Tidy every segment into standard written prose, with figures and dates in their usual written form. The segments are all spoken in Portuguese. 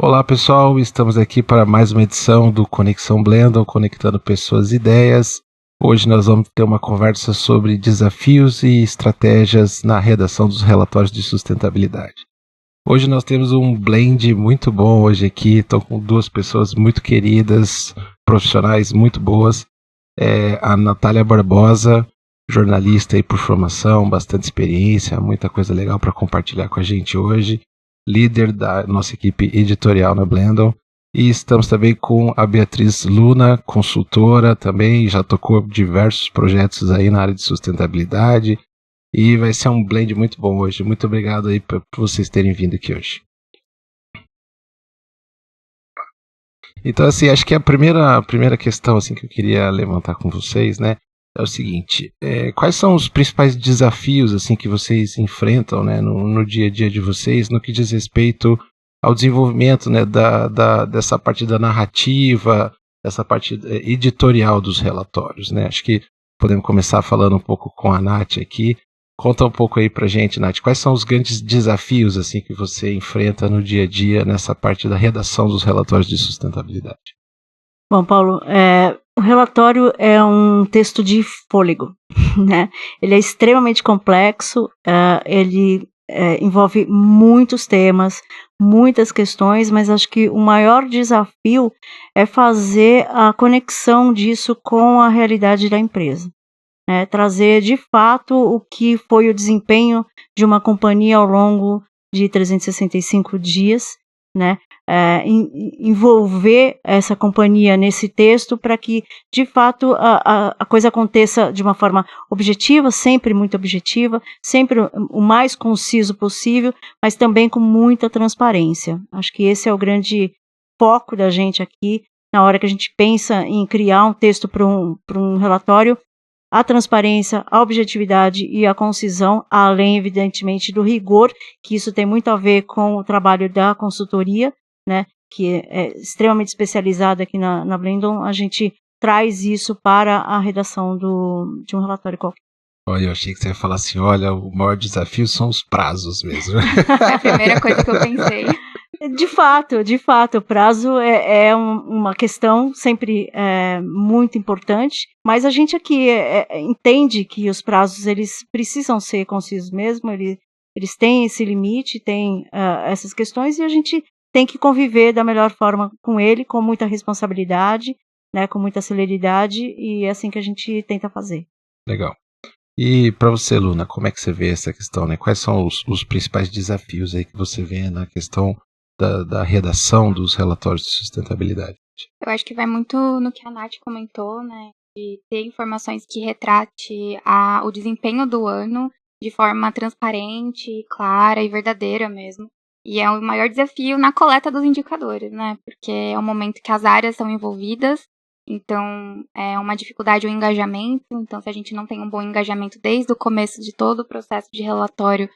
Olá pessoal, estamos aqui para mais uma edição do Conexão Blendon, conectando pessoas e ideias. Hoje nós vamos ter uma conversa sobre desafios e estratégias na redação dos relatórios de sustentabilidade. Hoje nós temos um blend muito bom hoje aqui, estou com duas pessoas muito queridas, profissionais muito boas. A Natália Barbosa, jornalista aí por formação, bastante experiência, muita coisa legal para compartilhar com a gente hoje. Líder da nossa equipe editorial na Blendon, e estamos também com a Beatriz Luna, consultora também, já tocou diversos projetos aí na área de sustentabilidade, e vai ser um blend muito bom hoje. Muito obrigado aí por vocês terem vindo aqui hoje. Então, assim, acho que a primeira questão assim, que eu queria levantar com vocês, né, é o seguinte: quais são os principais desafios assim, que vocês enfrentam, né, no dia a dia de vocês, no que diz respeito ao desenvolvimento, né, dessa parte da narrativa, dessa parte editorial dos relatórios, né? Acho que podemos começar falando um pouco com a Nath aqui. Conta um pouco aí pra gente, Nath, quais são os grandes desafios assim, que você enfrenta no dia a dia nessa parte da redação dos relatórios de sustentabilidade? Bom, Paulo, o relatório é um texto de fôlego, né? Ele é extremamente complexo, ele envolve muitos temas, muitas questões, mas acho que o maior desafio é fazer a conexão disso com a realidade da empresa, né? Trazer de fato o que foi o desempenho de uma companhia ao longo de 365 dias, né? Envolver essa companhia nesse texto para que, de fato, a coisa aconteça de uma forma objetiva, sempre muito objetiva, sempre o mais conciso possível, mas também com muita transparência. Acho que esse é o grande foco da gente aqui, na hora que a gente pensa em criar um texto para um relatório. A transparência, a objetividade e a concisão, além, evidentemente, do rigor, que isso tem muito a ver com o trabalho da consultoria, né, que é extremamente especializada aqui na Blendon. A gente traz isso para a redação de um relatório qualquer. Olha, eu achei que você ia falar assim, olha, o maior desafio são os prazos mesmo. É a primeira coisa que eu pensei. De fato, o prazo é uma questão sempre muito importante, mas a gente aqui entende que os prazos eles precisam ser concisos mesmo, eles têm esse limite, têm essas questões, e a gente tem que conviver da melhor forma com ele, com muita responsabilidade, né, com muita celeridade, e é assim que a gente tenta fazer. Legal. E para você, Luna, como é que você vê essa questão, né? Quais são os principais desafios aí que você vê na questão da redação dos relatórios de sustentabilidade? Eu acho que vai muito no que a Nath comentou, né? De ter informações que retrate o desempenho do ano de forma transparente, clara e verdadeira mesmo. E é o maior desafio na coleta dos indicadores, né? Porque é o momento que as áreas são envolvidas, então é uma dificuldade o engajamento. Então, se a gente não tem um bom engajamento desde o começo de todo o processo de relatório,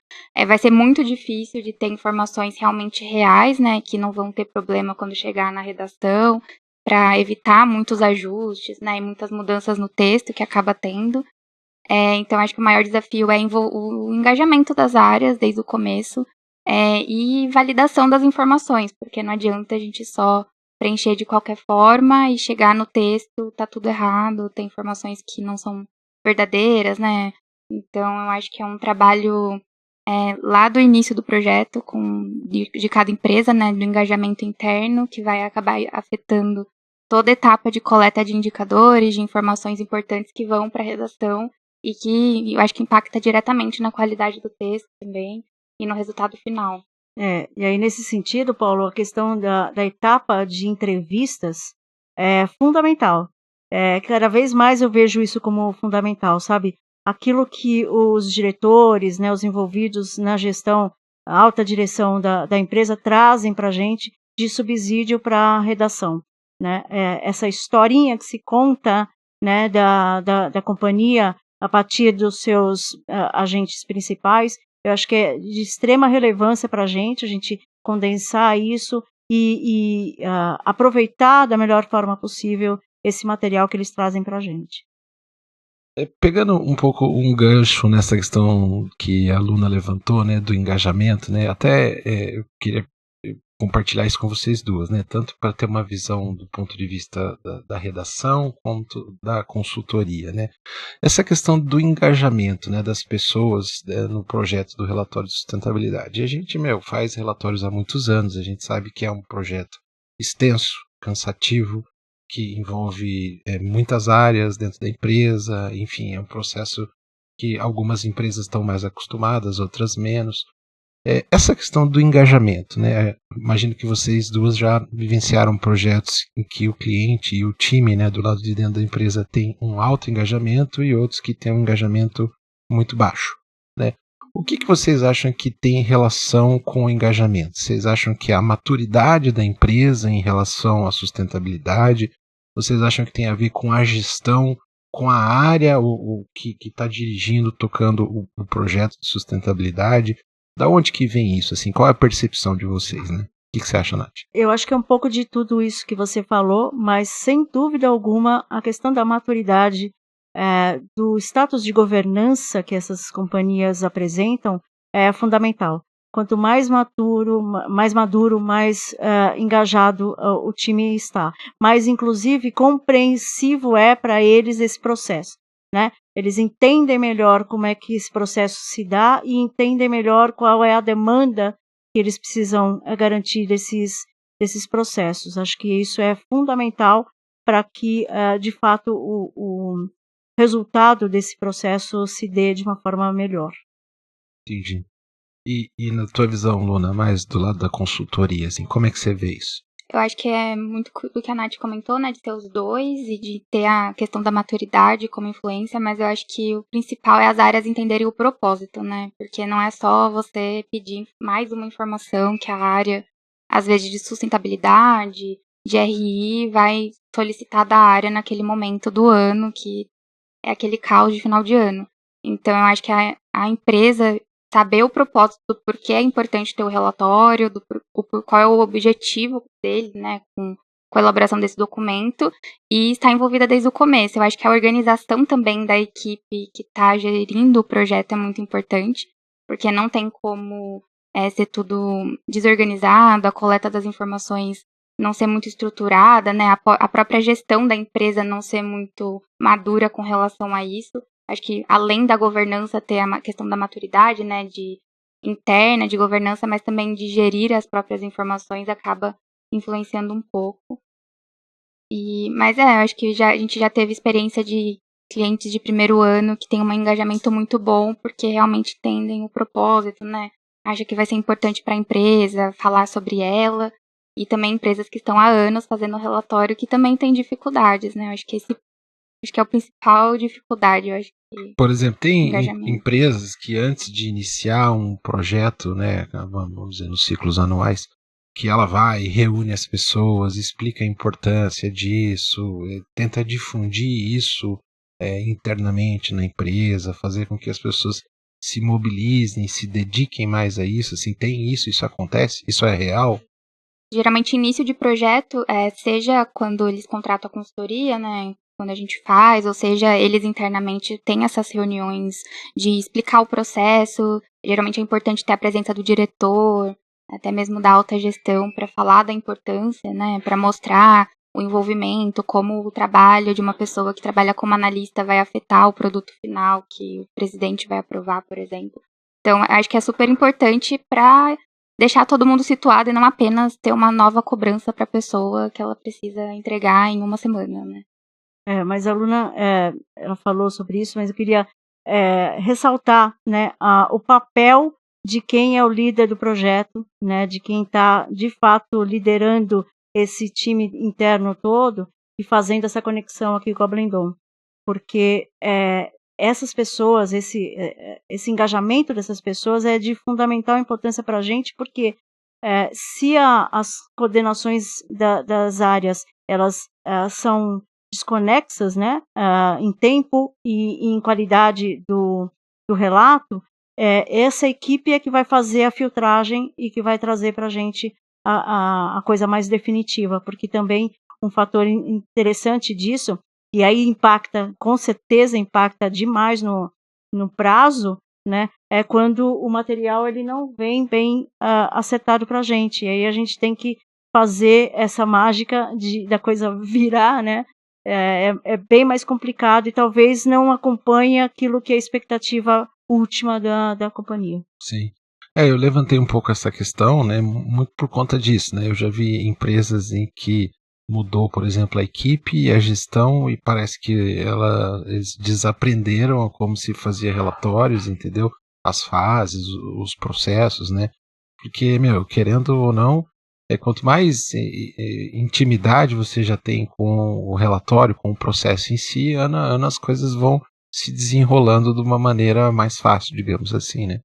vai ser muito difícil de ter informações realmente reais, né? Que não vão ter problema quando chegar na redação, para evitar muitos ajustes, né? E muitas mudanças no texto que acaba tendo. Então, acho que o maior desafio é o engajamento das áreas desde o começo. E validação das informações, porque não adianta a gente só preencher de qualquer forma e chegar no texto, tá tudo errado, tem informações que não são verdadeiras, né? Então, eu acho que é um trabalho lá do início do projeto, de cada empresa, né, do engajamento interno, que vai acabar afetando toda a etapa de coleta de indicadores, de informações importantes que vão para a redação e que eu acho que impacta diretamente na qualidade do texto também e no resultado final. E aí, nesse sentido, Paulo, a questão da etapa de entrevistas é fundamental. Cada vez mais eu vejo isso como fundamental, sabe? Aquilo que os diretores, né, os envolvidos na gestão, a alta direção da empresa trazem para a gente de subsídio para a redação, né? Essa historinha que se conta, né, da companhia a partir dos seus agentes principais. Eu acho que é de extrema relevância para a gente condensar isso e aproveitar da melhor forma possível esse material que eles trazem para a gente. Pegando um pouco um gancho nessa questão que a Luna levantou, né, do engajamento, né, até eu queria compartilhar isso com vocês duas, né? Tanto para ter uma visão do ponto de vista da redação quanto da consultoria, né? Essa questão do engajamento, né, das pessoas, né, no projeto do relatório de sustentabilidade. A gente, faz relatórios há muitos anos, a gente sabe que é um projeto extenso, cansativo, que envolve muitas áreas dentro da empresa, enfim, é um processo que algumas empresas estão mais acostumadas, outras menos. Essa questão do engajamento, né? Imagino que vocês duas já vivenciaram projetos em que o cliente e o time, né, do lado de dentro da empresa tem um alto engajamento e outros que têm um engajamento muito baixo, né? O que vocês acham que tem relação com o engajamento? Vocês acham que a maturidade da empresa em relação à sustentabilidade? Vocês acham que tem a ver com a gestão, com a área o que está dirigindo, tocando o projeto de sustentabilidade? Da onde que vem isso? Assim, qual é a percepção de vocês, né? O que você acha, Nath? Eu acho que é um pouco de tudo isso que você falou, mas sem dúvida alguma a questão da maturidade, do status de governança que essas companhias apresentam é fundamental. Quanto mais maduro, mais engajado o time está, mais inclusive compreensivo é para eles esse processo, né? Eles entendem melhor como é que esse processo se dá e entendem melhor qual é a demanda que eles precisam garantir desses processos. Acho que isso é fundamental para que, de fato, o resultado desse processo se dê de uma forma melhor. Entendi. E na tua visão, Luna, mais do lado da consultoria, assim, como é que você vê isso? Eu acho que é muito do que a Nath comentou, né, de ter os dois e de ter a questão da maturidade como influência, mas eu acho que o principal é as áreas entenderem o propósito, né, porque não é só você pedir mais uma informação que a área, às vezes de sustentabilidade, de RI, vai solicitar da área naquele momento do ano, que é aquele caos de final de ano. Então, eu acho que a empresa saber o propósito do porquê é importante ter o relatório, qual é o objetivo dele, né, com a elaboração desse documento, e estar envolvida desde o começo. Eu acho que a organização também da equipe que está gerindo o projeto é muito importante, porque não tem como ser tudo desorganizado, a coleta das informações não ser muito estruturada, né, a própria gestão da empresa não ser muito madura com relação a isso. Acho que além da governança ter a questão da maturidade, né, interna de governança, mas também de gerir as próprias informações acaba influenciando um pouco. Mas acho que a gente já teve experiência de clientes de primeiro ano que tem um engajamento muito bom, porque realmente entendem o propósito, né? Acha que vai ser importante para a empresa falar sobre ela, e também empresas que estão há anos fazendo relatório que também têm dificuldades, né? Acho que é a principal dificuldade, eu acho. Por exemplo, tem empresas que antes de iniciar um projeto, né, vamos dizer, nos ciclos anuais, que ela vai e reúne as pessoas, explica a importância disso, tenta difundir isso internamente na empresa, fazer com que as pessoas se mobilizem, se dediquem mais a isso, assim, tem isso acontece, isso é real? Geralmente, início de projeto, seja quando eles contratam a consultoria, né, quando a gente faz, ou seja, eles internamente têm essas reuniões de explicar o processo. Geralmente é importante ter a presença do diretor, até mesmo da alta gestão, para falar da importância, né, para mostrar o envolvimento, como o trabalho de uma pessoa que trabalha como analista vai afetar o produto final que o presidente vai aprovar, por exemplo. Então, acho que é super importante para deixar todo mundo situado e não apenas ter uma nova cobrança para a pessoa que ela precisa entregar em uma semana, né? Mas a Luna, ela falou sobre isso, mas eu queria ressaltar, né, o papel de quem é o líder do projeto, né, de quem está, de fato, liderando esse time interno todo e fazendo essa conexão aqui com a Blendon. Porque essas pessoas, esse engajamento dessas pessoas é de fundamental importância para a gente, porque se as coordenações das áreas elas são desconexas, né, em tempo e em qualidade do relato, essa equipe é que vai fazer a filtragem e que vai trazer para a gente a coisa mais definitiva, porque também um fator interessante disso, e aí com certeza impacta demais no prazo, né, é quando o material ele não vem bem acertado para a gente. E aí a gente tem que fazer essa mágica da coisa virar, né? É bem mais complicado e talvez não acompanhe aquilo que é a expectativa última da companhia. Sim. Eu levantei um pouco essa questão, né, muito por conta disso, né? Eu já vi empresas em que mudou, por exemplo, a equipe e a gestão e parece que eles desaprenderam como se fazia relatórios, entendeu? As fases, os processos, né? Porque, querendo ou não, quanto mais intimidade você já tem com o relatório, com o processo em si, ano a ano as coisas vão se desenrolando de uma maneira mais fácil, digamos assim, né?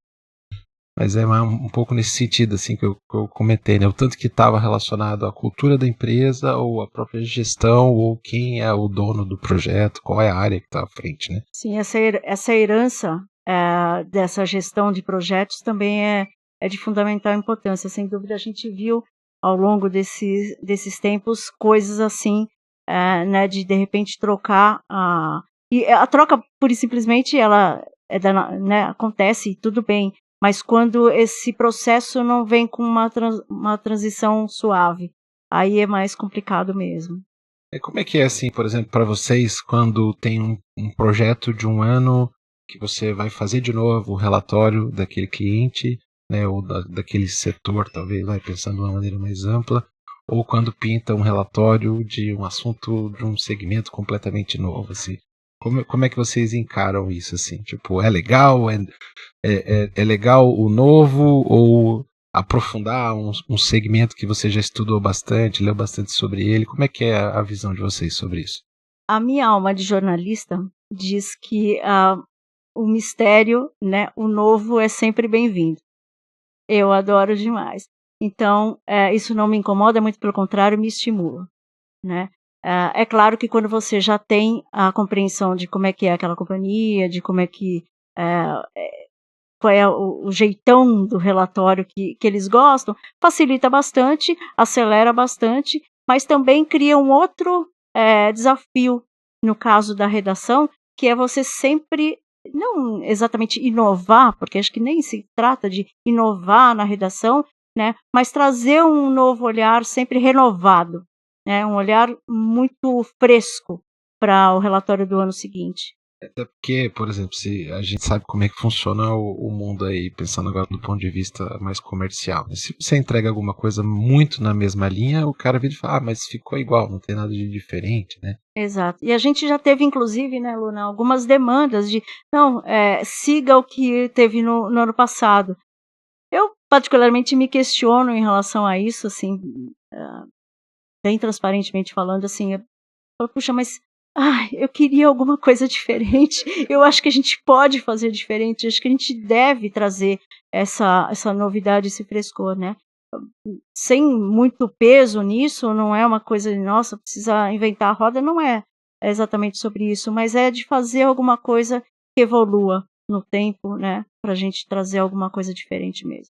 Mas é um pouco nesse sentido assim que eu comentei, né? O tanto que estava relacionado à cultura da empresa, ou à própria gestão, ou quem é o dono do projeto, qual é a área que está à frente, né? Sim, essa herança dessa gestão de projetos também é de fundamental importância. Sem dúvida, a gente viu ao longo desses tempos coisas assim, né, de repente trocar e a troca pura e simplesmente ela né, acontece e tudo bem, mas quando esse processo não vem com uma transição suave, aí é mais complicado mesmo. Como é que é assim, por exemplo, para vocês, quando tem um projeto de um ano que você vai fazer de novo o relatório daquele cliente, né, ou daquele setor, talvez, pensando de uma maneira mais ampla, ou quando pinta um relatório de um assunto de um segmento completamente novo, assim. Como é que vocês encaram isso, assim? Tipo, é legal? É legal o novo, ou aprofundar um segmento que você já estudou bastante, leu bastante sobre ele? Como é que é a visão de vocês sobre isso? A minha alma de jornalista diz que o mistério, né, o novo é sempre bem-vindo. Eu adoro demais. Então, isso não me incomoda, muito pelo contrário, me estimula, né. É claro que quando você já tem a compreensão de como é que é aquela companhia, de como é que, qual é o jeitão do relatório que eles gostam, facilita bastante, acelera bastante, mas também cria um outro, desafio, no caso da redação, que é você sempre não exatamente inovar, porque acho que nem se trata de inovar na redação, né, mas trazer um novo olhar sempre renovado, né, um olhar muito fresco para o relatório do ano seguinte. Até porque, por exemplo, se a gente sabe como é que funciona o mundo aí, pensando agora do ponto de vista mais comercial, né? Se você entrega alguma coisa muito na mesma linha, o cara vira e fala, mas ficou igual, não tem nada de diferente, né? Exato. E a gente já teve inclusive, né, Luna, algumas demandas de: "Não, siga o que teve no ano passado". Eu particularmente me questiono em relação a isso, assim, bem transparentemente falando, assim, eu falo: "Puxa, mas, ai, eu queria alguma coisa diferente". Eu acho que a gente pode fazer diferente, acho que a gente deve trazer essa novidade, esse frescor, né. Sem muito peso nisso, não é uma coisa de: "Nossa, precisa inventar a roda", não é exatamente sobre isso, mas é de fazer alguma coisa que evolua no tempo, né, pra gente trazer alguma coisa diferente mesmo.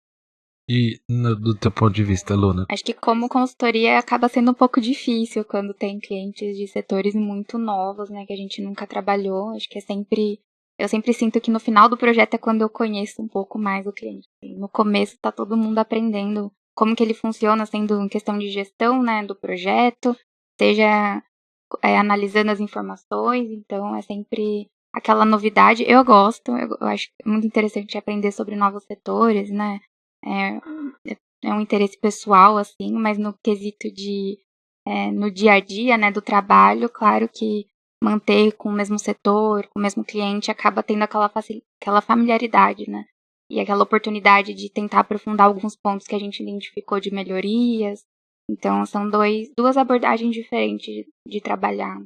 E do teu ponto de vista, Luna? Acho que como consultoria acaba sendo um pouco difícil quando tem clientes de setores muito novos, né, que a gente nunca trabalhou. Acho que eu sempre sinto que no final do projeto é quando eu conheço um pouco mais o cliente. No começo tá todo mundo aprendendo como que ele funciona, sendo em questão de gestão, né, do projeto, seja analisando as informações, então é sempre aquela novidade. Eu gosto, eu acho muito interessante aprender sobre novos setores, né, é é um interesse pessoal, assim, mas no quesito no dia a dia, né, do trabalho, claro que manter com o mesmo setor, com o mesmo cliente, acaba tendo aquela familiaridade, né, e aquela oportunidade de tentar aprofundar alguns pontos que a gente identificou de melhorias. Então são duas abordagens diferentes de trabalhar.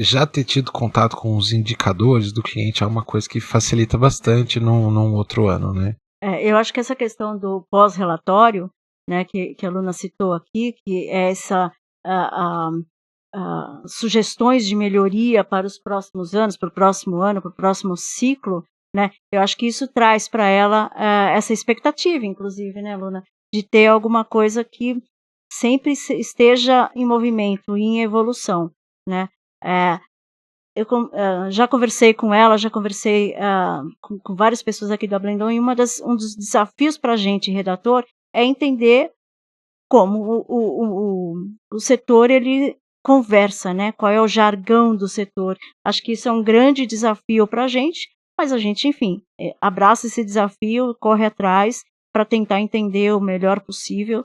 Já ter tido contato com os indicadores do cliente é uma coisa que facilita bastante num outro ano, né? Eu acho que essa questão do pós-relatório, né, que a Luna citou aqui, que é essa a a sugestões de melhoria para os próximos anos, para o próximo ano, para o próximo ciclo, né, eu acho que isso traz para ela, essa expectativa inclusive, né, Luna, de ter alguma coisa que sempre esteja em movimento, em evolução, né. já conversei com ela, já conversei com várias pessoas aqui da Blendon, e um dos desafios para a gente, redator, é entender como o setor ele conversa, né? Qual é o jargão do setor. Acho que isso é um grande desafio para a gente, mas a gente, enfim, abraça esse desafio, corre atrás para tentar entender o melhor possível.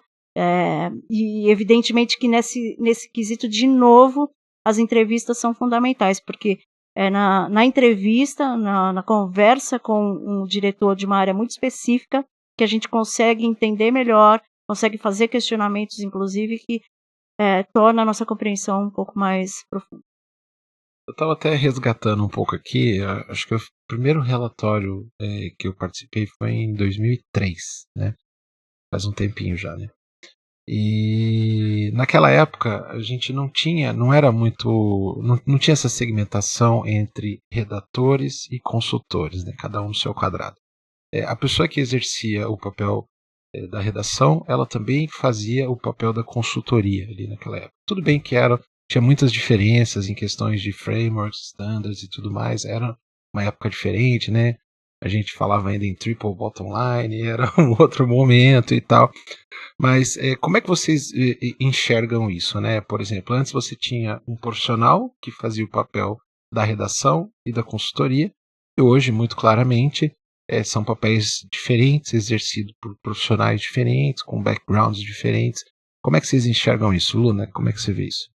E evidentemente que nesse quesito, de novo, as entrevistas são fundamentais, porque na entrevista, na conversa com um diretor de uma área muito específica, que a gente consegue entender melhor, consegue fazer questionamentos, inclusive, que torna a nossa compreensão um pouco mais profunda. Eu estava até resgatando um pouco aqui, acho que o primeiro relatório que eu participei foi em 2003, né? Faz um tempinho já, né? E naquela época a gente não tinha essa segmentação entre redatores e consultores, né? Cada um no seu quadrado. A pessoa que exercia o papel da redação, ela também fazia o papel da consultoria ali naquela época. Tudo bem que tinha muitas diferenças em questões de frameworks, standards e tudo mais, era uma época diferente, né? A gente falava ainda em triple bottom line, era um outro momento e tal. Mas como é que vocês enxergam isso, né? Por exemplo, antes você tinha um profissional que fazia o papel da redação e da consultoria, e hoje, muito claramente, são papéis diferentes, exercidos por profissionais diferentes, com backgrounds diferentes. Como é que vocês enxergam isso, Luna? Como é que você vê isso?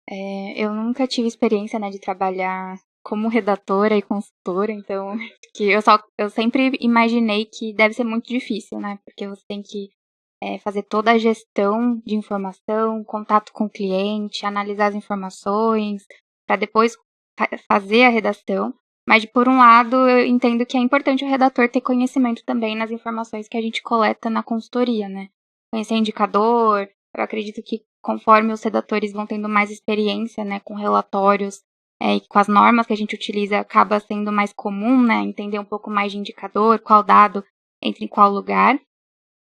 Eu nunca tive experiência, né, de trabalhar como redatora e consultora, então que eu sempre imaginei que deve ser muito difícil, né? Porque você tem que fazer toda a gestão de informação, contato com o cliente, analisar as informações, para depois fazer a redação. Mas, por um lado, eu entendo que é importante o redator ter conhecimento também nas informações que a gente coleta na consultoria, né? Conhecer indicador, eu acredito que conforme os redatores vão tendo mais experiência, né, com relatórios e com as normas que a gente utiliza, acaba sendo mais comum, né, entender um pouco mais de indicador, qual dado entra em qual lugar.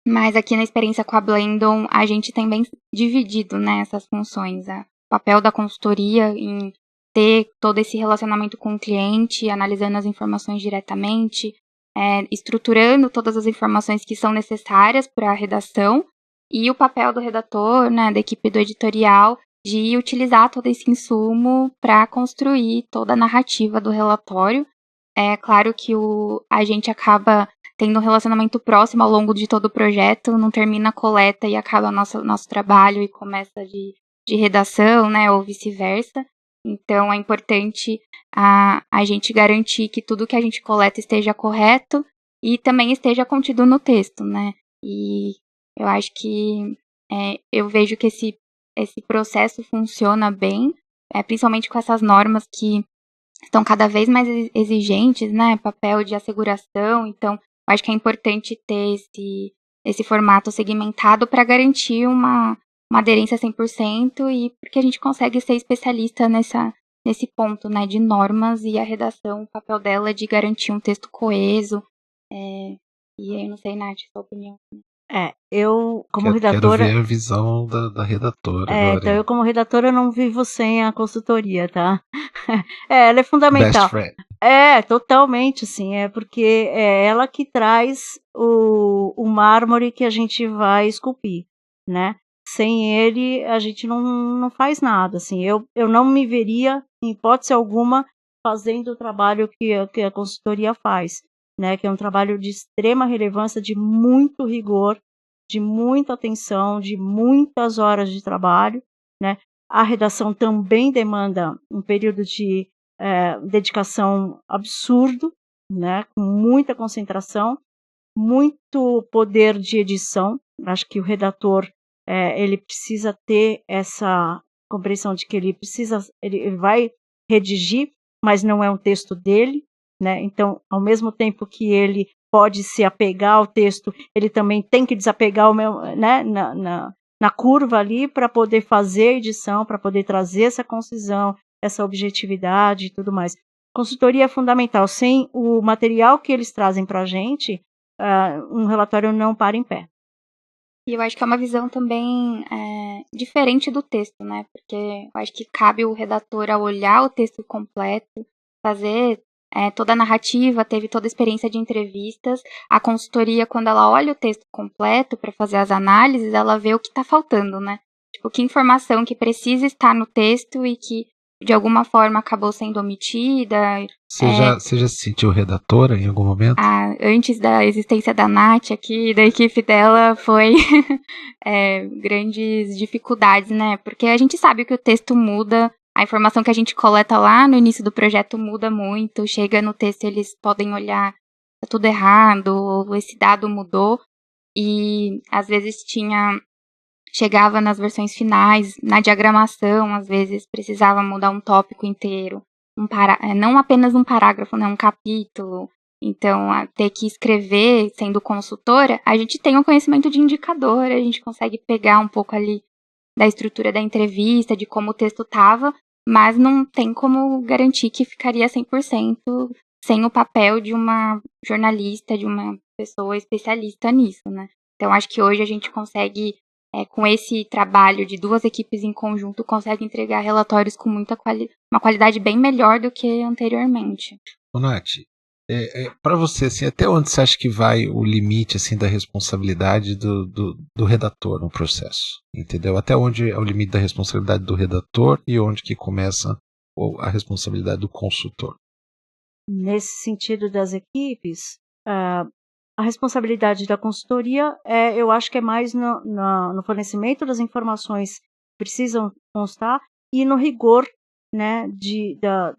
Mas aqui na experiência com a Blendon, a gente tem bem dividido, né, essas funções. O papel da consultoria em ter todo esse relacionamento com o cliente, analisando as informações diretamente, estruturando todas as informações que são necessárias para a redação, e o papel do redator, né, da equipe do editorial, de utilizar todo esse insumo para construir toda a narrativa do relatório. É claro que a gente acaba tendo um relacionamento próximo ao longo de todo o projeto, não termina a coleta e acaba nosso trabalho e começa de redação, né, ou vice-versa. Então, é importante a gente garantir que tudo que a gente coleta esteja correto e também esteja contido no texto, né? E eu acho que eu vejo que esse processo funciona bem, principalmente com essas normas que estão cada vez mais exigentes, né? Papel de asseguração. Então, eu acho que é importante ter esse formato segmentado para garantir uma aderência 100% e porque a gente consegue ser especialista nesse ponto, né, de normas, e a redação, o papel dela é de garantir um texto coeso. E aí, não sei, Nath, sua opinião. Eu, como Quero redatora. ver a visão da redatora agora. Então, eu, como redatora, não vivo sem a consultoria, tá? Ela é fundamental. Best friend. Totalmente, assim, porque é ela que traz o mármore que a gente vai esculpir, né? Sem ele, a gente não faz nada, assim. Eu não me veria, em hipótese alguma, fazendo o trabalho que a consultoria faz, né? Que é um trabalho de extrema relevância, de muito rigor, de muita atenção, de muitas horas de trabalho, né? A redação também demanda um período de dedicação absurdo, né? Com muita concentração, muito poder de edição. Acho que o redator ele precisa ter essa compreensão de que ele vai redigir, mas não é um texto dele, né? Então, ao mesmo tempo que ele pode se apegar ao texto, ele também tem que desapegar né, na curva ali para poder fazer a edição, para poder trazer essa concisão, essa objetividade e tudo mais. Consultoria é fundamental. Sem o material que eles trazem para a gente, um relatório não para em pé. E eu acho que é uma visão também diferente do texto, né? Porque eu acho que cabe o redator a olhar o texto completo, fazer toda a narrativa, teve toda a experiência de entrevistas. A consultoria, quando ela olha o texto completo para fazer as análises, ela vê o que está faltando, né? Tipo, que informação que precisa estar no texto e que, de alguma forma, acabou sendo omitida. Você já se sentiu redatora em algum momento? Antes da existência da Nath aqui, da equipe dela, foi grandes dificuldades, né? Porque a gente sabe que o texto muda, a informação que a gente coleta lá no início do projeto muda muito, chega no texto eles podem olhar, tá tudo errado, ou esse dado mudou, e às vezes chegava nas versões finais, na diagramação, às vezes precisava mudar um tópico inteiro, não apenas um parágrafo, né, um capítulo. Então, ter que escrever, sendo consultora, a gente tem um conhecimento de indicador, a gente consegue pegar um pouco ali da estrutura da entrevista, de como o texto estava, mas não tem como garantir que ficaria 100% sem o papel de uma jornalista, de uma pessoa especialista nisso, né? Então, acho que hoje a gente consegue, com esse trabalho de 2 equipes em conjunto, consegue entregar relatórios com uma qualidade bem melhor do que anteriormente. Ô, Nath, para você, assim, até onde você acha que vai o limite assim, da responsabilidade do redator no processo? Entendeu? Até onde é o limite da responsabilidade do redator e onde que começa a responsabilidade do consultor? Nesse sentido das equipes, a responsabilidade da consultoria eu acho que é mais no fornecimento das informações que precisam constar e no rigor, né,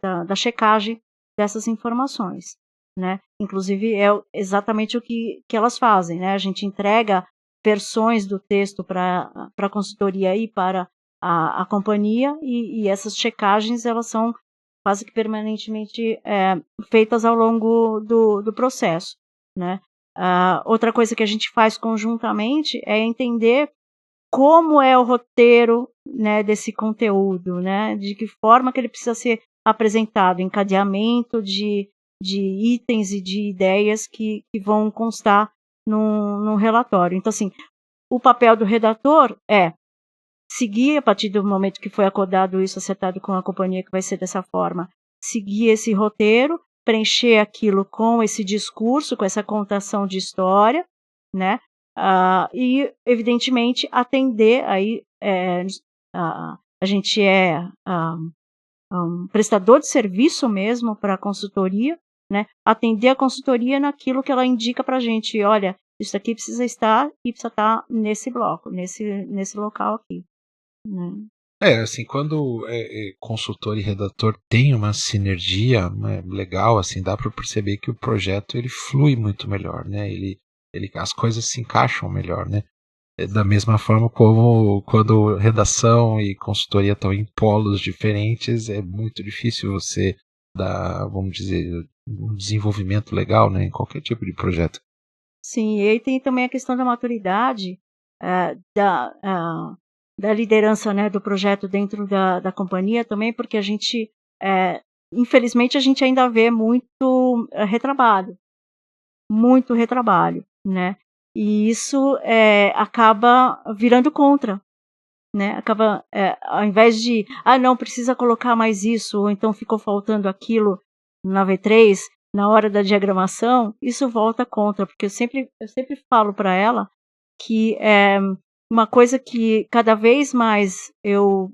da checagem dessas informações, né? Inclusive é exatamente o que elas fazem, né? A gente entrega versões do texto para a consultoria e para a companhia e essas checagens elas são quase que permanentemente feitas ao longo do processo, né? Outra coisa que a gente faz conjuntamente é entender como é o roteiro, né, desse conteúdo, né? De que forma que ele precisa ser apresentado, encadeamento de itens e de ideias que vão constar num relatório. Então, assim, o papel do redator é seguir, a partir do momento que foi acordado isso, acertado com a companhia que vai ser dessa forma, seguir esse roteiro, preencher aquilo com esse discurso, com essa contação de história, né? E, evidentemente, atender aí, a gente um prestador de serviço mesmo para a consultoria, né? Atender a consultoria naquilo que ela indica para a gente, olha, isso aqui precisa estar e precisa estar nesse bloco, nesse local aqui. Assim, quando consultor e redator tem uma sinergia, né, legal, assim, dá para perceber que o projeto ele flui muito melhor, né? As coisas se encaixam melhor, né? Da mesma forma como quando redação e consultoria estão em polos diferentes, é muito difícil você dar, vamos dizer, um desenvolvimento legal, né, em qualquer tipo de projeto. Sim, e aí tem também a questão da maturidade da liderança, né, do projeto dentro da companhia também, porque a gente, infelizmente, a gente ainda vê muito retrabalho, né? E isso acaba virando contra, né? Acaba, ao invés de, não, precisa colocar mais isso, ou então ficou faltando aquilo na V3, na hora da diagramação, isso volta contra, porque eu sempre falo para ela que uma coisa que cada vez mais eu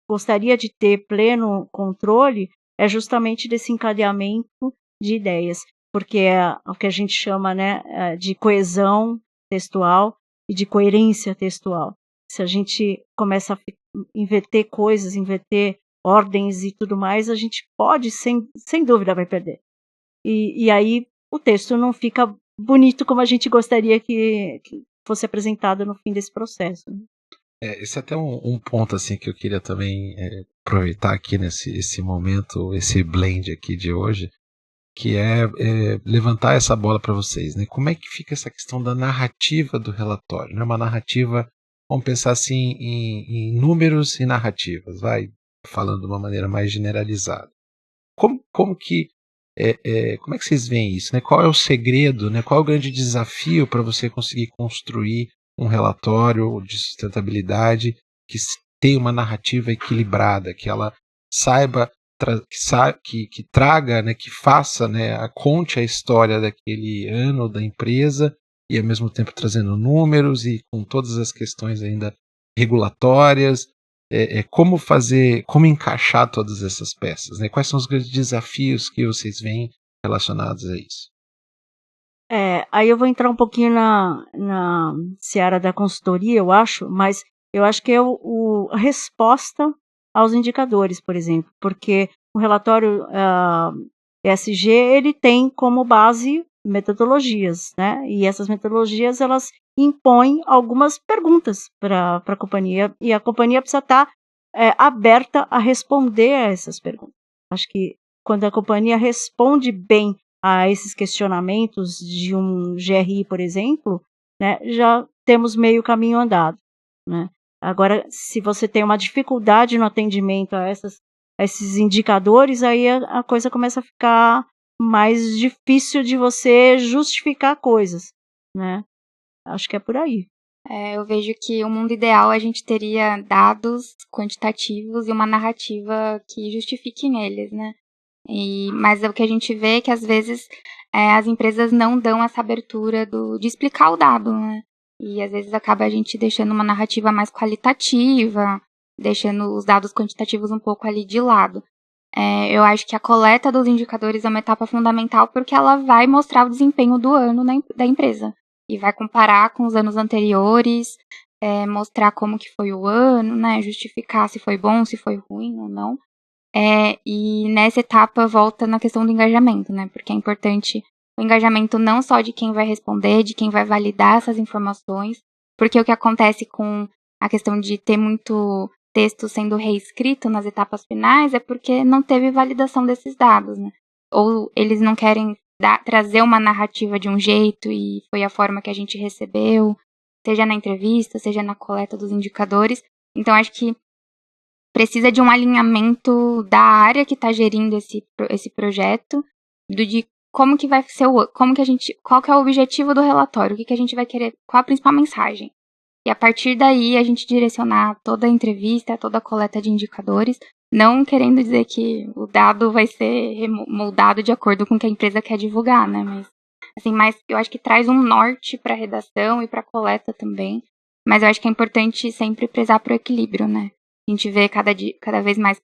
gostaria de ter pleno controle é justamente desse encadeamento de ideias, porque é o que a gente chama, né, de coesão textual e de coerência textual. Se a gente começa a inverter coisas, inverter ordens e tudo mais, a gente pode, sem dúvida, vai perder. E aí o texto não fica bonito como a gente gostaria que fosse apresentado no fim desse processo. Esse é até um ponto assim que eu queria também aproveitar aqui nesse momento, esse blend aqui de hoje, que é levantar essa bola para vocês, né? Como é que fica essa questão da narrativa do relatório, né? Uma narrativa, vamos pensar assim em números e narrativas, falando de uma maneira mais generalizada. Como que vocês veem isso, né? Qual é o segredo, né? Qual é o grande desafio para você conseguir construir um relatório de sustentabilidade que tenha uma narrativa equilibrada, que ela saiba que traga, né, que faça, né, conte a história daquele ano da empresa e ao mesmo tempo trazendo números e com todas as questões ainda regulatórias, como encaixar todas essas peças, né? Quais são os grandes desafios que vocês veem relacionados a isso? Aí eu vou entrar um pouquinho na seara da consultoria, eu acho, mas eu acho que é a resposta aos indicadores, por exemplo, porque o relatório ESG, ele tem como base metodologias, né? E essas metodologias, elas impõem algumas perguntas para a companhia, e a companhia precisa estar aberta a responder a essas perguntas. Acho que quando a companhia responde bem a esses questionamentos de um GRI, por exemplo, né, já temos meio caminho andado, né? Agora, se você tem uma dificuldade no atendimento a esses indicadores, aí a coisa começa a ficar mais difícil de você justificar coisas, né? Acho que é por aí. Eu vejo que o mundo ideal a gente teria dados quantitativos e uma narrativa que justifiquem eles, né? Mas o que a gente vê é que às vezes as empresas não dão essa abertura de explicar o dado, né? E às vezes acaba a gente deixando uma narrativa mais qualitativa, deixando os dados quantitativos um pouco ali de lado. Eu acho que a coleta dos indicadores é uma etapa fundamental porque ela vai mostrar o desempenho do ano da empresa. E vai comparar com os anos anteriores, mostrar como que foi o ano, né? Justificar se foi bom, se foi ruim ou não. E nessa etapa volta na questão do engajamento, né? Porque é importante o engajamento não só de quem vai responder, de quem vai validar essas informações, porque o que acontece com a questão de ter muito texto sendo reescrito nas etapas finais é porque não teve validação desses dados, né? Ou eles não querem trazer uma narrativa de um jeito e foi a forma que a gente recebeu, seja na entrevista, seja na coleta dos indicadores. Então, acho que precisa de um alinhamento da área que está gerindo esse projeto, de como que vai ser qual que é o objetivo do relatório, o que a gente vai querer, qual a principal mensagem. E a partir daí a gente direcionar toda a entrevista, toda a coleta de indicadores, não querendo dizer que o dado vai ser moldado de acordo com o que a empresa quer divulgar, né? Mas eu acho que traz um norte para a redação e para a coleta também. Mas eu acho que é importante sempre prezar para o equilíbrio, né? A gente vê cada vez mais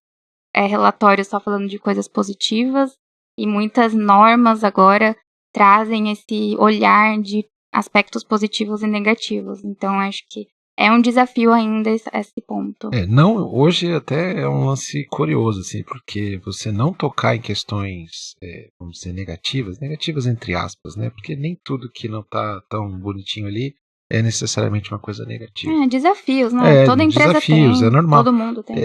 relatórios só falando de coisas positivas e muitas normas agora trazem esse olhar de aspectos positivos e negativos. Então, acho que é um desafio ainda esse ponto. Não, hoje até é um lance curioso, assim, porque você não tocar em questões, vamos dizer, negativas entre aspas, né? Porque nem tudo que não tá tão bonitinho ali é necessariamente uma coisa negativa. Desafios, né? Toda empresa desafios, tem, é normal. todo mundo tem.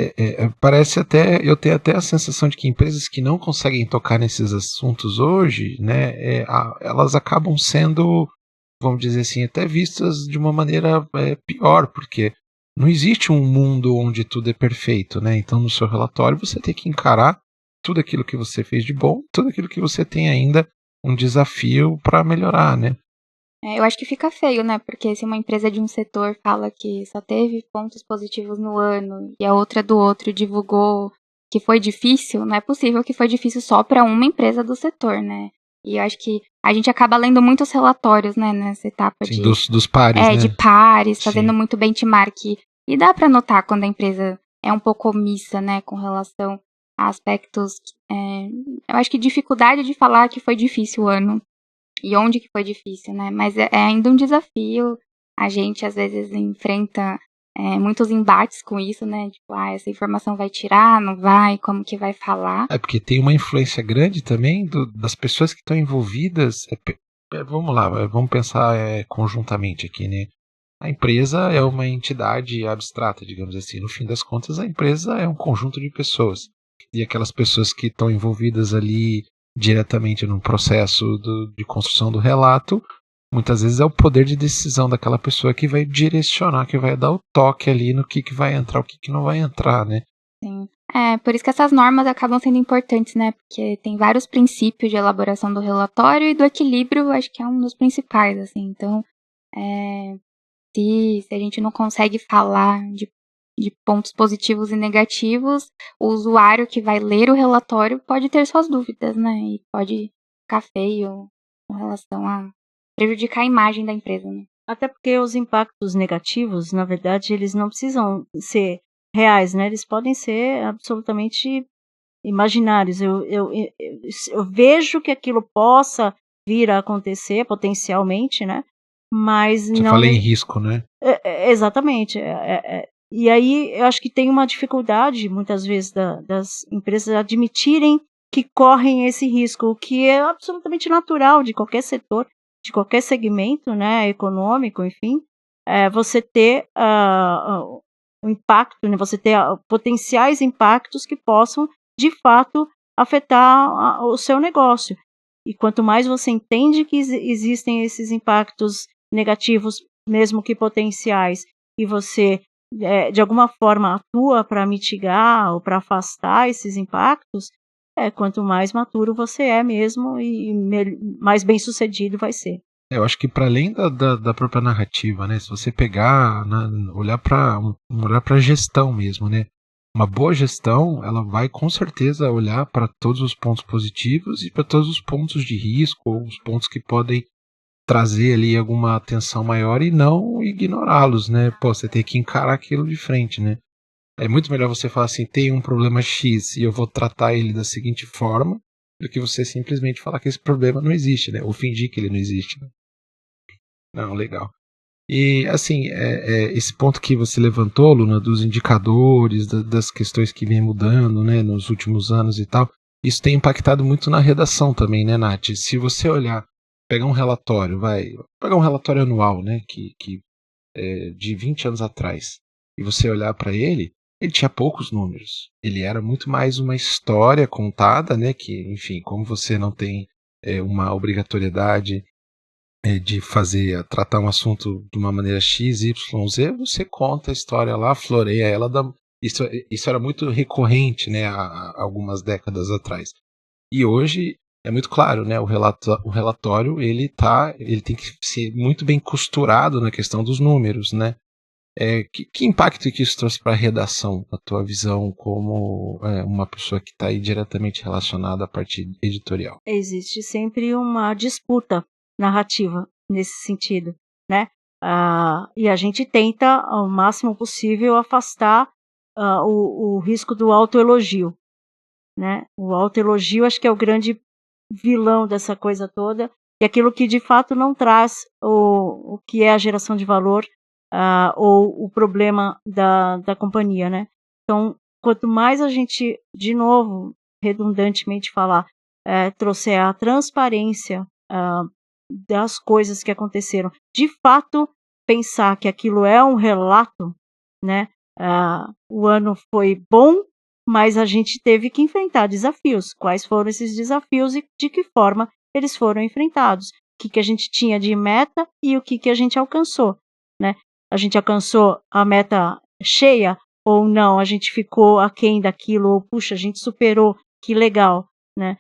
Parece até, eu tenho até a sensação de que empresas que não conseguem tocar nesses assuntos hoje, né, elas acabam sendo, vamos dizer assim, até vistas de uma maneira pior, porque não existe um mundo onde tudo é perfeito, né? Então no seu relatório você tem que encarar tudo aquilo que você fez de bom, tudo aquilo que você tem ainda um desafio para melhorar, né? Eu acho que fica feio, né? Porque se uma empresa de um setor fala que só teve pontos positivos no ano e a outra do outro divulgou que foi difícil, não é possível que foi difícil só para uma empresa do setor, né? E eu acho que a gente acaba lendo muitos relatórios, né, nessa etapa Sim, dos pares, né? de pares, fazendo Sim. muito benchmark. E dá para notar quando a empresa é um pouco omissa, né, com relação a aspectos. Eu acho que dificuldade de falar que foi difícil o ano. E onde que foi difícil, né? Mas é ainda um desafio. A gente, às vezes, enfrenta muitos embates com isso, né? Tipo, essa informação vai tirar, não vai, como que vai falar? Porque tem uma influência grande também das pessoas que estão envolvidas. Vamos lá, vamos pensar conjuntamente aqui, né? A empresa é uma entidade abstrata, digamos assim. No fim das contas, a empresa é um conjunto de pessoas. E aquelas pessoas que estão envolvidas ali diretamente no processo de construção do relato, muitas vezes é o poder de decisão daquela pessoa que vai direcionar, que vai dar o toque ali no que vai entrar, o que não vai entrar, né? Sim. Por isso que essas normas acabam sendo importantes, né? Porque tem vários princípios de elaboração do relatório e do equilíbrio, acho que é um dos principais, assim. Então, se a gente não consegue falar de de pontos positivos e negativos, o usuário que vai ler o relatório pode ter suas dúvidas, né? E pode ficar feio com relação a prejudicar a imagem da empresa, né? Até porque os impactos negativos, na verdade, eles não precisam ser reais, né? Eles podem ser absolutamente imaginários. Eu vejo que aquilo possa vir a acontecer potencialmente, né? Mas Você não. fala em risco, né? Exatamente. E aí eu acho que tem uma dificuldade, muitas vezes, das empresas admitirem que correm esse risco, o que é absolutamente natural de qualquer setor, de qualquer segmento, né, econômico, enfim, você ter um impacto, né, você ter potenciais impactos que possam, de fato, afetar o seu negócio. E quanto mais você entende que existem esses impactos negativos, mesmo que potenciais, e você, de alguma forma, atua para mitigar ou para afastar esses impactos, quanto mais maturo você é mesmo e mais bem-sucedido vai ser. Eu acho que para além da própria narrativa, né? Se você pegar, olhar para gestão mesmo, né? Uma boa gestão, ela vai com certeza olhar para todos os pontos positivos e para todos os pontos de risco, ou os pontos que podem trazer ali alguma atenção maior e não ignorá-los, né? Pô, você tem que encarar aquilo de frente, né? É muito melhor você falar assim, tem um problema X e eu vou tratar ele da seguinte forma, do que você simplesmente falar que esse problema não existe, né? Ou fingir que ele não existe, né? Não, legal. E assim, esse ponto que você levantou, Luna, dos indicadores, das questões que vem mudando, né, nos últimos anos e tal, isso tem impactado muito na redação também, né, Nath? Se você olhar, pegar um relatório, pegar um relatório anual, né, que de 20 anos atrás, e você olhar para ele tinha poucos números. Ele era muito mais uma história contada, né, que, enfim, como você não tem uma obrigatoriedade de tratar um assunto de uma maneira X, Y, Z, você conta a história lá, floreia ela. Isso era muito recorrente, né, há algumas décadas atrás. E hoje é muito claro, né, o relatório ele tem que ser muito bem costurado na questão dos números, né? Que impacto que isso trouxe para a redação, na tua visão, como uma pessoa que está aí diretamente relacionada à parte editorial? Existe sempre uma disputa narrativa nesse sentido, né? E a gente tenta, ao máximo possível, afastar o risco do autoelogio, né? O autoelogio acho que é o grande vilão dessa coisa toda, e aquilo que de fato não traz o que é a geração de valor ou o problema da companhia, né? Então, quanto mais a gente, de novo, redundantemente falar, trouxer a transparência das coisas que aconteceram, de fato pensar que aquilo é um relato, né? O ano foi bom, mas a gente teve que enfrentar desafios. Quais foram esses desafios e de que forma eles foram enfrentados? O que a gente tinha de meta e o que a gente alcançou, né? A gente alcançou a meta cheia ou não? A gente ficou aquém daquilo? Ou, puxa, a gente superou, que legal, né?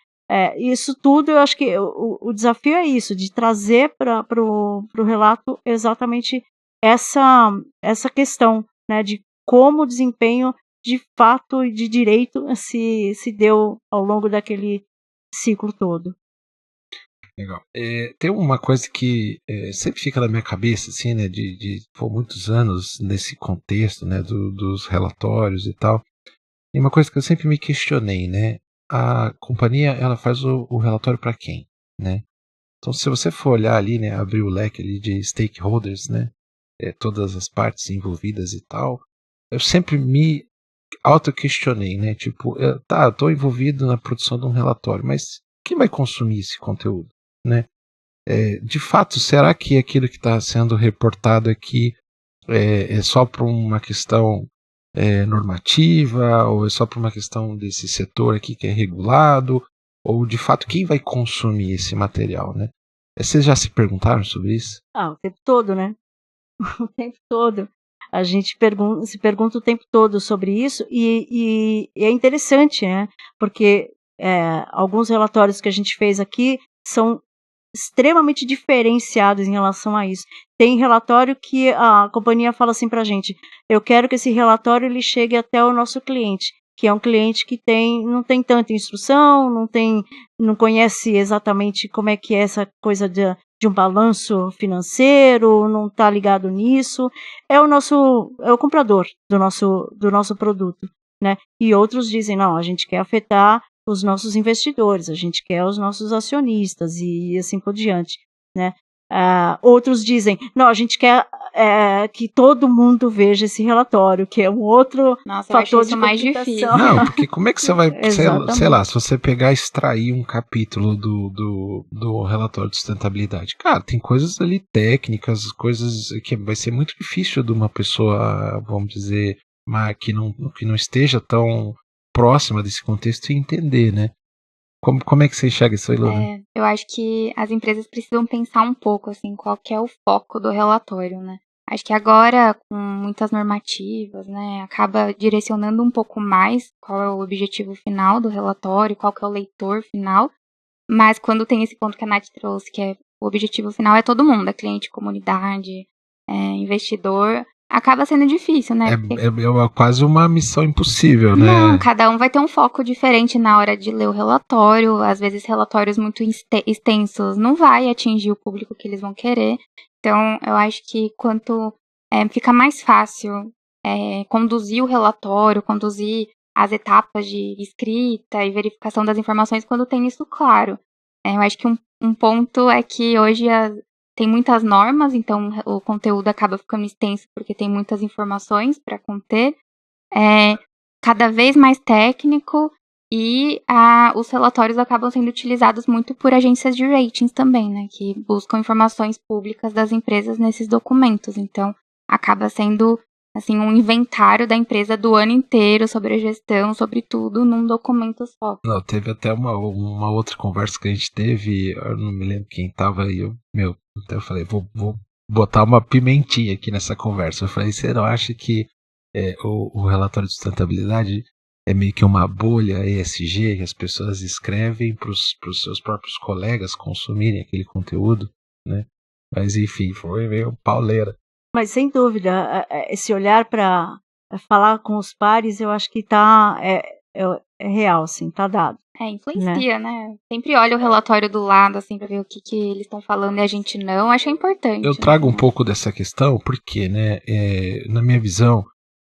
Isso tudo, eu acho que o desafio é isso, de trazer para o relato exatamente essa questão, né, de como o desempenho de fato e de direito se deu ao longo daquele ciclo todo. Legal. Tem uma coisa que sempre fica na minha cabeça, assim, né, de muitos anos nesse contexto, né, dos relatórios e tal. E uma coisa que eu sempre me questionei, né, a companhia, ela faz o relatório para quem, né? Então, se você for olhar ali, né, abrir o leque ali de stakeholders, né, todas as partes envolvidas e tal, eu sempre me auto-questionei, né, tipo, eu tô envolvido na produção de um relatório, mas quem vai consumir esse conteúdo, né? De fato, será que aquilo que está sendo reportado aqui é só por uma questão normativa, ou é só por uma questão desse setor aqui que é regulado, ou de fato quem vai consumir esse material, né? Vocês já se perguntaram sobre isso? O tempo todo, né? O tempo todo. A gente se pergunta o tempo todo sobre isso e é interessante, né? Porque alguns relatórios que a gente fez aqui são extremamente diferenciados em relação a isso. Tem relatório que a companhia fala assim para a gente: eu quero que esse relatório ele chegue até o nosso cliente, que é um cliente que não tem tanta instrução, não conhece exatamente como é que é essa coisa de um balanço financeiro, não está ligado nisso. É o comprador do nosso produto, né? E outros dizem: não, a gente quer afetar os nossos investidores, a gente quer os nossos acionistas e assim por diante, né? Outros dizem: não, a gente quer que todo mundo veja esse relatório, que é um outro Nossa, eu acho fator isso de mais complicação. difícil. Não, porque como é que você vai, sei lá, Exatamente. se você pegar e extrair um capítulo do relatório de sustentabilidade, cara, tem coisas ali técnicas, coisas que vai ser muito difícil de uma pessoa, vamos dizer, que não esteja tão próxima desse contexto entender, né? Como é que você enxerga isso aí, Luna? Eu acho que as empresas precisam pensar um pouco, assim, qual que é o foco do relatório, né? Acho que agora, com muitas normativas, né, acaba direcionando um pouco mais qual é o objetivo final do relatório, qual que é o leitor final, mas quando tem esse ponto que a Nath trouxe, que é o objetivo final é todo mundo, é cliente, comunidade, investidor, acaba sendo difícil, né? Porque É quase uma missão impossível, não, né? cada um vai ter um foco diferente na hora de ler o relatório. Às vezes, relatórios muito extensos não vai atingir o público que eles vão querer. Então, eu acho que quanto fica mais fácil conduzir o relatório, conduzir as etapas de escrita e verificação das informações quando tem isso claro. Eu acho que um ponto é que hoje tem muitas normas, então o conteúdo acaba ficando extenso porque tem muitas informações para conter. Cada vez mais técnico e os relatórios acabam sendo utilizados muito por agências de ratings também, né, que buscam informações públicas das empresas nesses documentos. Então, acaba sendo assim um inventário da empresa do ano inteiro sobre a gestão, sobre tudo, num documento só. Não, teve até uma outra conversa que a gente teve, eu não me lembro quem tava aí, então eu falei, vou botar uma pimentinha aqui nessa conversa. Eu falei: você não acha que o relatório de sustentabilidade é meio que uma bolha ESG que as pessoas escrevem para os seus próprios colegas consumirem aquele conteúdo, né? Mas enfim, foi meio pauleira. Mas sem dúvida, esse olhar para falar com os pares, eu acho que é real, assim, tá dado, né? Influencia, né? Sempre olha o relatório do lado, assim, pra ver o que eles estão falando e a gente não. Acho importante. Eu trago um pouco dessa questão porque, né, na minha visão,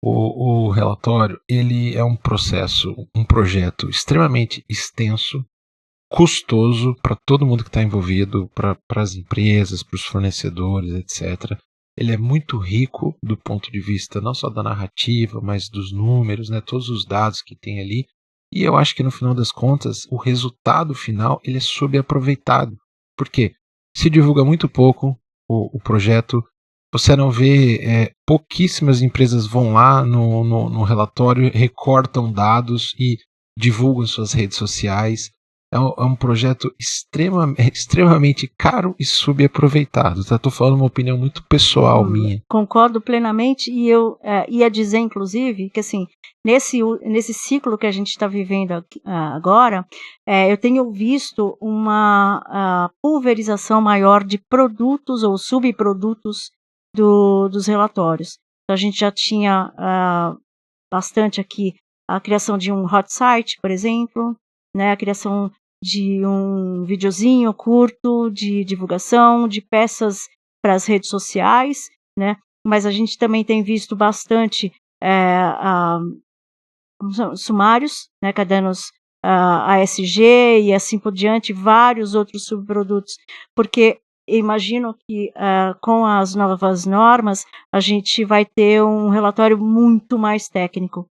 o relatório ele é um projeto extremamente extenso, custoso para todo mundo que está envolvido, para as empresas, para os fornecedores, etc. Ele é muito rico do ponto de vista não só da narrativa, mas dos números, né, todos os dados que tem ali. E eu acho que no final das contas, o resultado final ele é subaproveitado. Por quê? Se divulga muito pouco o projeto. Você não vê, pouquíssimas empresas vão lá no relatório, recortam dados e divulgam suas redes sociais. É um projeto extremamente caro e subaproveitado. Estou falando uma opinião muito pessoal minha. Concordo plenamente, e eu ia dizer, inclusive, que assim, nesse ciclo que a gente está vivendo agora, eu tenho visto uma pulverização maior de produtos ou subprodutos dos relatórios. Então, a gente já tinha bastante aqui a criação de um hot site, por exemplo, né, a criação de um videozinho curto de divulgação, de peças para as redes sociais, né? Mas a gente também tem visto bastante sumários, né, cadernos ASG e assim por diante, vários outros subprodutos, porque imagino que com as novas normas a gente vai ter um relatório muito mais técnico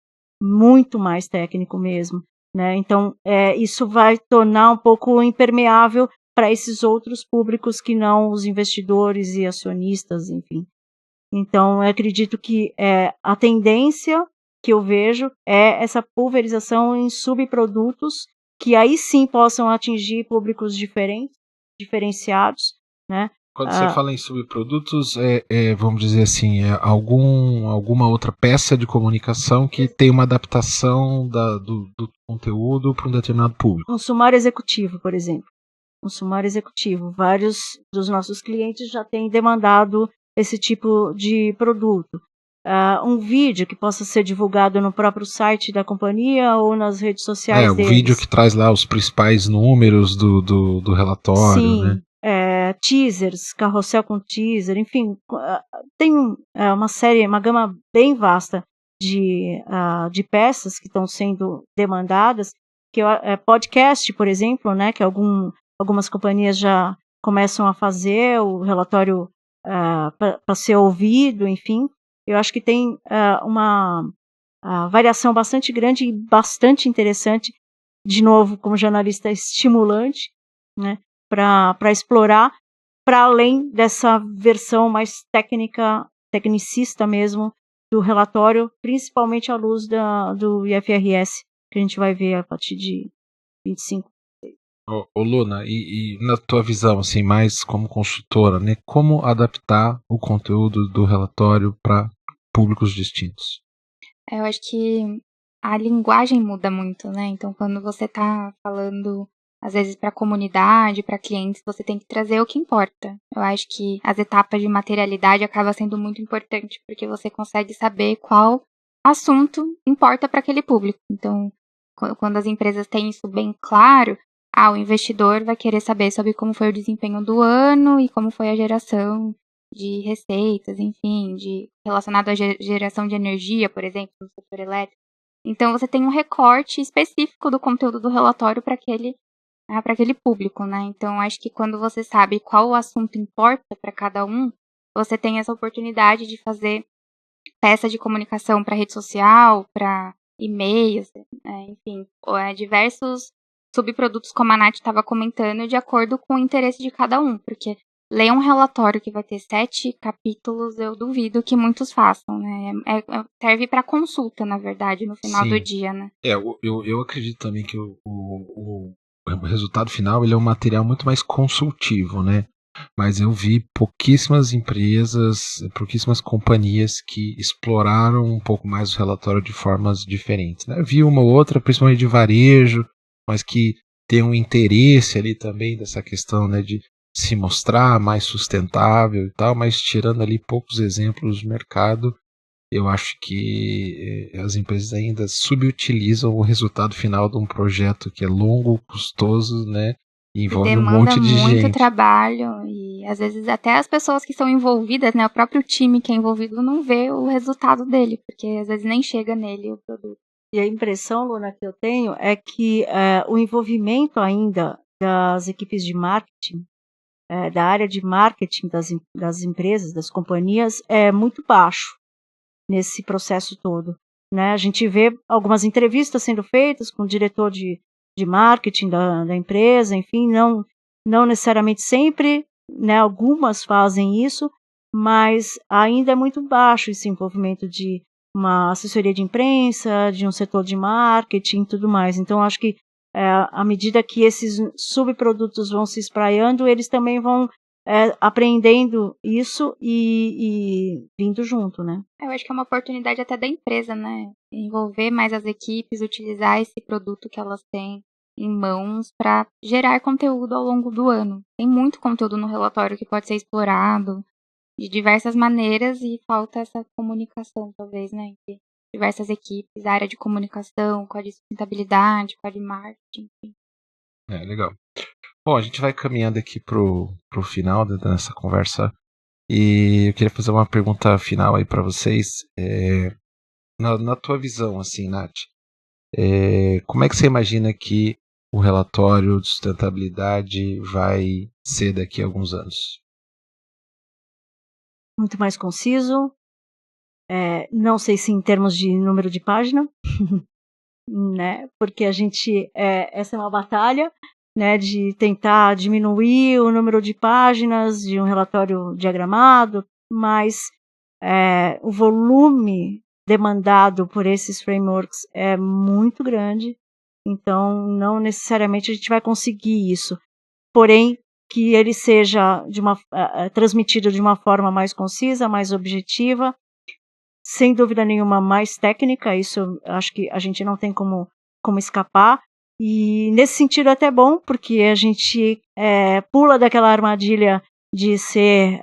mesmo, né? Então isso vai tornar um pouco impermeável para esses outros públicos que não os investidores e acionistas, enfim. Então eu acredito que a tendência que eu vejo é essa pulverização em subprodutos que aí sim possam atingir públicos diferenciados, né? Quando você fala em subprodutos, vamos dizer assim, alguma outra peça de comunicação que tem uma adaptação do conteúdo para um determinado público. Um sumário executivo, por exemplo. um sumário executivo. Vários dos nossos clientes já têm demandado esse tipo de produto. Um vídeo que possa ser divulgado no próprio site da companhia ou nas redes sociais o deles. vídeo que traz lá os principais números do relatório, Sim, né? Teasers, carrossel com teaser, enfim, tem uma gama bem vasta de peças que estão sendo demandadas, que podcast, por exemplo, né, que algumas companhias já começam a fazer o relatório para ser ouvido, enfim. Eu acho que tem uma variação bastante grande e bastante interessante, de novo, como jornalista, estimulante, né, para explorar, para além dessa versão mais tecnicista mesmo, do relatório, principalmente à luz do IFRS, que a gente vai ver a partir de 25. Ô Luna, e na tua visão, assim, mais como consultora, né, como adaptar o conteúdo do relatório para públicos distintos? Eu acho que a linguagem muda muito, né? Então, quando você está falando, às vezes, para a comunidade, para clientes, você tem que trazer o que importa. Eu acho que as etapas de materialidade acabam sendo muito importante, porque você consegue saber qual assunto importa para aquele público. Então, quando as empresas têm isso bem claro, o investidor vai querer saber sobre como foi o desempenho do ano e como foi a geração de receitas, enfim, relacionado à geração de energia, por exemplo, no setor elétrico. Então, você tem um recorte específico do conteúdo do relatório para aquele público, né? Então, acho que quando você sabe qual o assunto importa para cada um, você tem essa oportunidade de fazer peça de comunicação para rede social, para e-mails, enfim, diversos subprodutos, como a Nath estava comentando, de acordo com o interesse de cada um, porque ler um relatório que vai ter 7 capítulos, eu duvido que muitos façam, né? Serve para consulta, na verdade, no final do dia, né? Eu acredito também que o resultado final ele é um material muito mais consultivo, né? Mas eu vi pouquíssimas empresas, pouquíssimas companhias que exploraram um pouco mais o relatório de formas diferentes, né? Vi uma ou outra, principalmente de varejo, mas que tem um interesse ali também dessa questão, né, de se mostrar mais sustentável e tal, mas tirando ali poucos exemplos do mercado, eu acho que as empresas ainda subutilizam o resultado final de um projeto que é longo, custoso, né, e envolve um monte de demanda muito gente. trabalho e às vezes até as pessoas que são envolvidas, né, o próprio time que é envolvido não vê o resultado dele, porque às vezes nem chega nele o produto. E a impressão, Luna, que eu tenho é que o envolvimento ainda das equipes de marketing, da área de marketing das empresas, das companhias, é muito baixo nesse processo todo, né? A gente vê algumas entrevistas sendo feitas com o diretor de marketing da empresa, enfim, não necessariamente sempre, né? Algumas fazem isso, mas ainda é muito baixo esse envolvimento de uma assessoria de imprensa, de um setor de marketing e tudo mais. Então, acho que à medida que esses subprodutos vão se espraiando, eles também vão aprendendo isso e vindo junto, né? Eu acho que é uma oportunidade até da empresa, né? Envolver mais as equipes, utilizar esse produto que elas têm em mãos para gerar conteúdo ao longo do ano. Tem muito conteúdo no relatório que pode ser explorado de diversas maneiras e falta essa comunicação, talvez, né? Entre diversas equipes, a área de comunicação, com a de sustentabilidade, com a de marketing, enfim. Legal. Bom, a gente vai caminhando aqui pro final dessa conversa e eu queria fazer uma pergunta final aí para vocês. Na tua visão, assim, Nath, como é que você imagina que o relatório de sustentabilidade vai ser daqui a alguns anos? Muito mais conciso. Não sei se em termos de número de página, né? Porque essa é uma batalha, né? De tentar diminuir o número de páginas de um relatório diagramado, mas o volume demandado por esses frameworks é muito grande, então não necessariamente a gente vai conseguir isso. Porém, que ele seja transmitido de uma forma mais concisa, mais objetiva, sem dúvida nenhuma mais técnica, isso eu acho que a gente não tem como escapar, E nesse sentido é até bom, porque a gente pula daquela armadilha de ser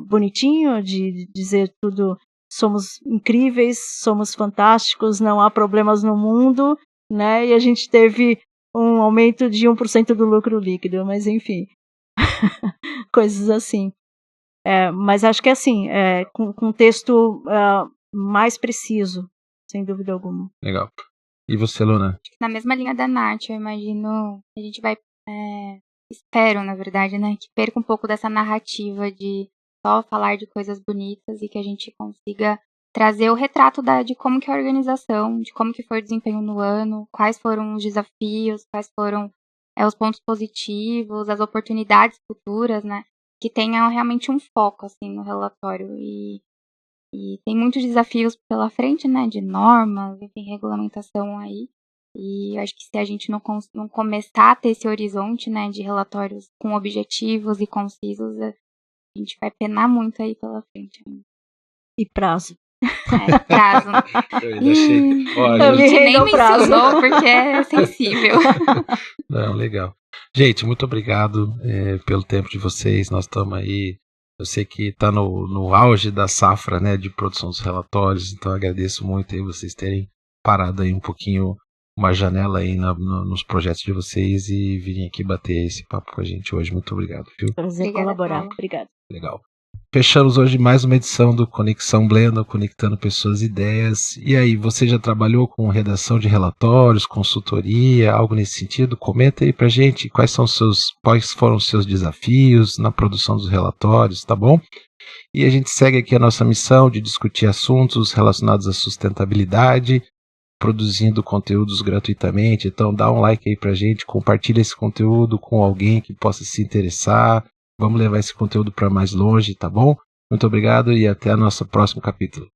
bonitinho, de dizer tudo, somos incríveis, somos fantásticos, não há problemas no mundo, né? E a gente teve um aumento de 1% do lucro líquido, mas enfim, coisas assim. Mas acho que é assim, com um texto mais preciso, sem dúvida alguma. Legal. E você, Luna? Na mesma linha da Nath, eu imagino que a gente vai, espero, na verdade, né, que perca um pouco dessa narrativa de só falar de coisas bonitas e que a gente consiga trazer o retrato de como que é a organização, de como que foi o desempenho no ano, quais foram os desafios, quais foram os pontos positivos, as oportunidades futuras, né, que tenham realmente um foco, assim, no relatório. E tem muitos desafios pela frente, né, de normas, enfim, regulamentação aí. E eu acho que se a gente não começar a ter esse horizonte, né, de relatórios com objetivos e concisos, a gente vai penar muito aí pela frente. E prazo. Prazo. Olha, a gente nem mencionou porque é sensível. Não, legal. Gente, muito obrigado pelo tempo de vocês. Nós estamos aí. Eu sei que está no auge da safra, né, de produção dos relatórios, então agradeço muito aí vocês terem parado aí um pouquinho, uma janela aí nos projetos de vocês e virem aqui bater esse papo com a gente hoje. Muito obrigado, viu? Prazer colaborar. Obrigado. Legal. Fechamos hoje mais uma edição do Conexão Blendon, conectando pessoas e ideias. E aí, você já trabalhou com redação de relatórios, consultoria, algo nesse sentido? Comenta aí pra gente quais foram os seus desafios na produção dos relatórios, tá bom? E a gente segue aqui a nossa missão de discutir assuntos relacionados à sustentabilidade, produzindo conteúdos gratuitamente. Então dá um like aí pra gente, compartilha esse conteúdo com alguém que possa se interessar. Vamos levar esse conteúdo para mais longe, tá bom? Muito obrigado e até o nosso próximo capítulo.